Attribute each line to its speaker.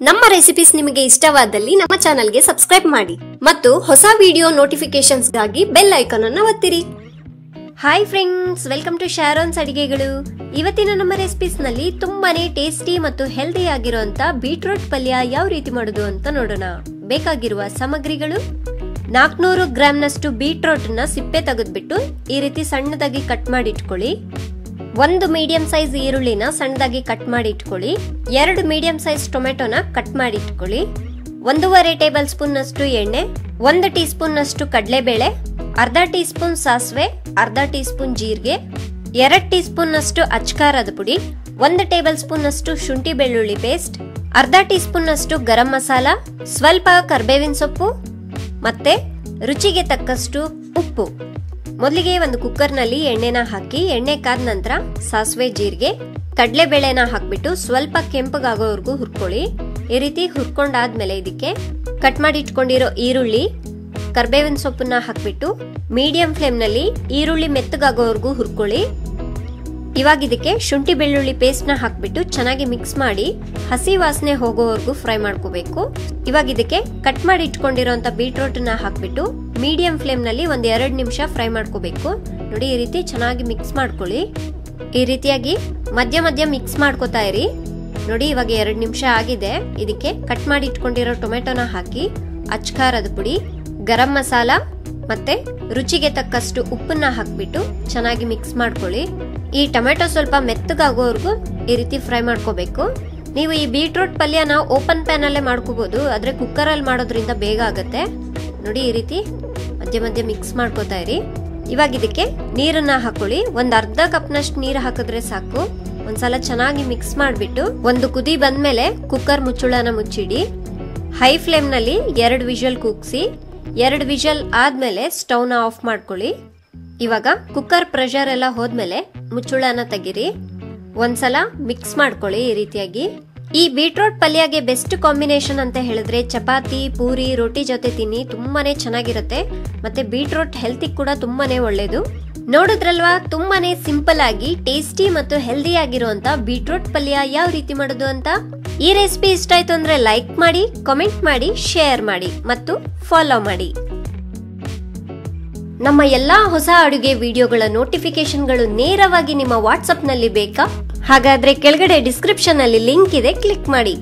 Speaker 1: ನಮ್ಮ ರೆಸಿಪೀಸ್ ನಿಮಗೆ ಇಷ್ಟವಾದಲ್ಲಿ ನಮ್ಮ ಚಾನೆಲ್ಗೆ ಸಬ್ಸ್ಕ್ರೈಬ್ ಮಾಡಿ ಮತ್ತು ಹೊಸ ವಿಡಿಯೋ ನೋಟಿಫಿಕೇಶನ್ಸ್ಗಾಗಿ ಬೆಲ್ ಐಕಾನ್ ಅನ್ನು ಒತ್ತಿರಿ. Hi friends, welcome to Sharon's ಅಡಿಗೆಗಳು. ಇವತ್ತಿನ ನಮ್ಮ ರೆಸಿಪೀಸ್ ನಲ್ಲಿ ತುಂಬಾನೇ ಟೇಸ್ಟಿ ಮತ್ತು ಹೆಲ್ದಿ ಆಗಿರುವಂತ ಬೀಟ್ರೂಟ್ ಪಲ್ಯ ಯಾವ ರೀತಿ ಮಾಡೋದು ಅಂತ ನೋಡೋಣ. ಬೇಕಾಗಿರುವ ಸಾಮಗ್ರಿಗಳು: 400 ಗ್ರಾಂನಷ್ಟು ಬೀಟ್ರೂಟ್ ನ ಸಿಪ್ಪೆ ತೆಗೆದ್ಬಿಟ್ಟು ಈ ರೀತಿ ಸಣ್ಣದಾಗಿ ಕಟ್ ಮಾಡಿ ಇಟ್ಕೊಳ್ಳಿ. 1 ಮೀಡಿಯಂ ಸೈಜ್ ಈರುಳ್ಳಿನ ಸಣ್ಣದಾಗಿ ಕಟ್ ಮಾಡಿ ಇಟ್ಕೊಳ್ಳಿ. 2 ಮೀಡಿಯಂ ಸೈಜ್ ಟೊಮೆಟೊನ ಕಟ್ ಮಾಡಿ ಇಟ್ಕೊಳ್ಳಿ. 1.5 ಟೇಬಲ್ ಸ್ಪೂನ್ ನಷ್ಟು ಎಣ್ಣೆ, 1 ಟೀ ಸ್ಪೂನ್ ನಷ್ಟು ಕಡಲೆಬೇಳೆ, ಅರ್ಧ ಟೀ ಸ್ಪೂನ್ ಸಾಸಿವೆ, ಅರ್ಧ ಟೀ ಸ್ಪೂನ್ ಜೀರಿಗೆ, 2 ಟೀ ಸ್ಪೂನ್ ನಷ್ಟು ಅಚ್ಕಾರದ ಪುಡಿ, 1 ಟೇಬಲ್ ಸ್ಪೂನ್ ನಷ್ಟು ಶುಂಠಿ ಬೆಳ್ಳುಳ್ಳಿ ಪೇಸ್ಟ್, ಅರ್ಧ ಟೀ ಸ್ಪೂನ್ ನಷ್ಟು ಗರಂ ಮಸಾಲ, ಸ್ವಲ್ಪ ಕರ್ಬೇವಿನ ಸೊಪ್ಪು ಮತ್ತೆ ರುಚಿಗೆ ತಕ್ಕಷ್ಟು ಉಪ್ಪು. ಮೊದಲಿಗೆ ಒಂದು ಕುಕ್ಕರ್ ನಲ್ಲಿ ಎಣ್ಣೆನ ಹಾಕಿ, ಎಣ್ಣೆ ಕಾದ ನಂತರ ಸಾಸಿವೆ, ಜೀರಿಗೆ, ಕಡಲೆಬೇಳೆನ ಹಾಕ್ಬಿಟ್ಟು ಸ್ವಲ್ಪ ಕೆಂಪಗಾಗೋವರೆಗೂ ಹುರ್ಕೊಳ್ಳಿ. ಈ ರೀತಿ ಹುರ್ಕೊಂಡಾದ್ಮೇಲೆ ಇದಕ್ಕೆ ಕಟ್ ಮಾಡಿ ಇಟ್ಕೊಂಡಿರೋ ಈರುಳ್ಳಿ, ಕರ್ಬೇವಿನ ಸೊಪ್ಪನ್ನ ಹಾಕ್ಬಿಟ್ಟು ಮೀಡಿಯಂ ಫ್ಲೇಮ್ ನಲ್ಲಿ ಈರುಳ್ಳಿ ಮೆತ್ತಗಾಗೋವರೆಗೂ ಹುರ್ಕೊಳ್ಳಿ. ಇವಾಗ ಇದಕ್ಕೆ ಶುಂಠಿ ಬೆಳ್ಳುಳ್ಳಿ ಪೇಸ್ಟ್ ನ ಹಾಕ್ಬಿಟ್ಟು ಚೆನ್ನಾಗಿ ಮಿಕ್ಸ್ ಮಾಡಿ ಹಸಿ ವಾಸನೆ ಹೋಗೋವರೆಗೂ ಫ್ರೈ ಮಾಡ್ಕೋಬೇಕು. ಇವಾಗ ಇದಕ್ಕೆ ಕಟ್ ಮಾಡಿ ಇಟ್ಕೊಂಡಿರೋಂತ ಬೀಟ್ರೂಟ್ ನ ಹಾಕ್ಬಿಟ್ಟು ಮೀಡಿಯಂ ಫ್ಲೇಮ್ ನಲ್ಲಿ 1-2 ನಿಮಿಷ ಫ್ರೈ ಮಾಡ್ಕೋಬೇಕು. ನೋಡಿ, ಈ ರೀತಿ ಚೆನ್ನಾಗಿ ಮಿಕ್ಸ್ ಮಾಡ್ಕೊಳ್ಳಿ. ಈ ರೀತಿಯಾಗಿ ಮಧ್ಯ ಮಧ್ಯ ಮಿಕ್ಸ್ ಮಾಡ್ಕೋತಾ ಇರಿ. ನೋಡಿ, ಇವಾಗ 2 ನಿಮಿಷ ಆಗಿದೆ. ಇದಕ್ಕೆ ಕಟ್ ಮಾಡಿ ಇಟ್ಕೊಂಡಿರೋ ಟೊಮೆಟೊನ ಹಾಕಿ ಅಚ್ಕಾರದ ಪುಡಿ, ಗರಂ ಮಸಾಲ ಮತ್ತೆ ರುಚಿಗೆ ತಕ್ಕಷ್ಟು ಉಪ್ಪನ್ನ ಹಾಕ್ಬಿಟ್ಟು ಚೆನ್ನಾಗಿ ಮಿಕ್ಸ್ ಮಾಡ್ಕೊಳ್ಳಿ. ಈ ಟೊಮೆಟೊ ಸ್ವಲ್ಪ ಮೆತ್ತಗಾಗೋವರೆಗೂ ಈ ರೀತಿ ಫ್ರೈ ಮಾಡ್ಕೋಬೇಕು. ನೀವು ಈ ಬೀಟ್ರೂಟ್ ಪಲ್ಯನ ಓಪನ್ ಪ್ಯಾನ್ ಅಲ್ಲೇ ಮಾಡ್ಕೋಬಹುದು, ಆದ್ರೆ ಕುಕ್ಕರ್ ಅಲ್ಲಿ ಮಾಡೋದ್ರಿಂದ ಬೇಗ ಆಗುತ್ತೆ. ನೋಡಿ, ಈ ರೀತಿ ಮಧ್ಯ ಮಧ್ಯ ಮಿಕ್ಸ್ ಮಾಡ್ಕೋತಾ ಇರಿ. ಇವಾಗ ಇದಕ್ಕೆ ನೀರನ್ನ ಹಾಕೊಳ್ಳಿ. 1 ಅರ್ಧ ಕಪ್ ನಷ್ಟು ನೀರು ಹಾಕಿದ್ರೆ ಸಾಕು. ಒಂದ್ಸಲ ಚೆನ್ನಾಗಿ ಮಿಕ್ಸ್ ಮಾಡ್ಬಿಟ್ಟು ಒಂದು ಕುದಿ ಬಂದ್ಮೇಲೆ ಕುಕ್ಕರ್ ಮುಚ್ಚುಳನ ಮುಚ್ಚಿಡಿ. ಹೈ ಫ್ಲೇಮ್ ನಲ್ಲಿ 2 ವಿಷಲ್ ಕೂಗ್ಸಿ. 2 ವಿಷಲ್ ಆದ್ಮೇಲೆ ಸ್ಟವ್ ನ ಆಫ್ ಮಾಡ್ಕೊಳ್ಳಿ. ಇವಾಗ ಕುಕ್ಕರ್ ಪ್ರೆಷರ್ ಎಲ್ಲ ಹೋದ್ಮೇಲೆ ಮುಚ್ಚುಳನ ತೆಗಿರಿ. ಒಂದ್ಸಲ ಮಿಕ್ಸ್ ಮಾಡ್ಕೊಳ್ಳಿ. ಈ ರೀತಿಯಾಗಿ ಈ ಬೀಟ್ರೂಟ್ ಪಲ್ಯಗೆ ಬೆಸ್ಟ್ ಕಾಂಬಿನೇಷನ್ ಅಂತ ಹೇಳಿದ್ರೆ ಚಪಾತಿ, ಪೂರಿ, ರೋಟಿ ಜೊತೆ ತಿನ್ನಿ, ತುಂಬಾನೇ ಚೆನ್ನಾಗಿರುತ್ತೆ. ಮತ್ತೆ ಬೀಟ್ರೂಟ್ ಹೆಲ್ತ್ ಕೂಡ ತುಂಬಾನೇ ಒಳ್ಳೇದು. ನೋಡಿದ್ರಲ್ವಾ, ತುಂಬಾನೇ ಸಿಂಪಲ್ ಆಗಿ ಟೇಸ್ಟಿ ಮತ್ತು ಹೆಲ್ದಿ ಆಗಿರುವಂತ ಬೀಟ್ರೂಟ್ ಪಲ್ಯ ಯಾವ ರೀತಿ ಮಾಡೋದು ಅಂತ. ಈ ರೆಸಿಪಿ ಇಷ್ಟ ಆಯ್ತು ಅಂದ್ರೆ ಲೈಕ್ ಮಾಡಿ, ಕಾಮೆಂಟ್ ಮಾಡಿ, ಶೇರ್ ಮಾಡಿ ಮತ್ತು ಫಾಲೋ ಮಾಡಿ. ನಮ್ಮ ಎಲ್ಲಾ ಹೊಸ ಅಡುಗೆ ವಿಡಿಯೋಗಳ ನೋಟಿಫಿಕೇಶನ್ಗಳು ನೇರವಾಗಿ ನಿಮ್ಮ ವಾಟ್ಸ್ಆಪ್ ನಲ್ಲಿ ಬೇಕಾ? ಹಾಗಾದ್ರೆ ಕೆಳಗಡೆ ಡಿಸ್ಕ್ರಿಪ್ಷನ್ ಅಲ್ಲಿ ಲಿಂಕ್ ಇದೆ, ಕ್ಲಿಕ್ ಮಾಡಿ.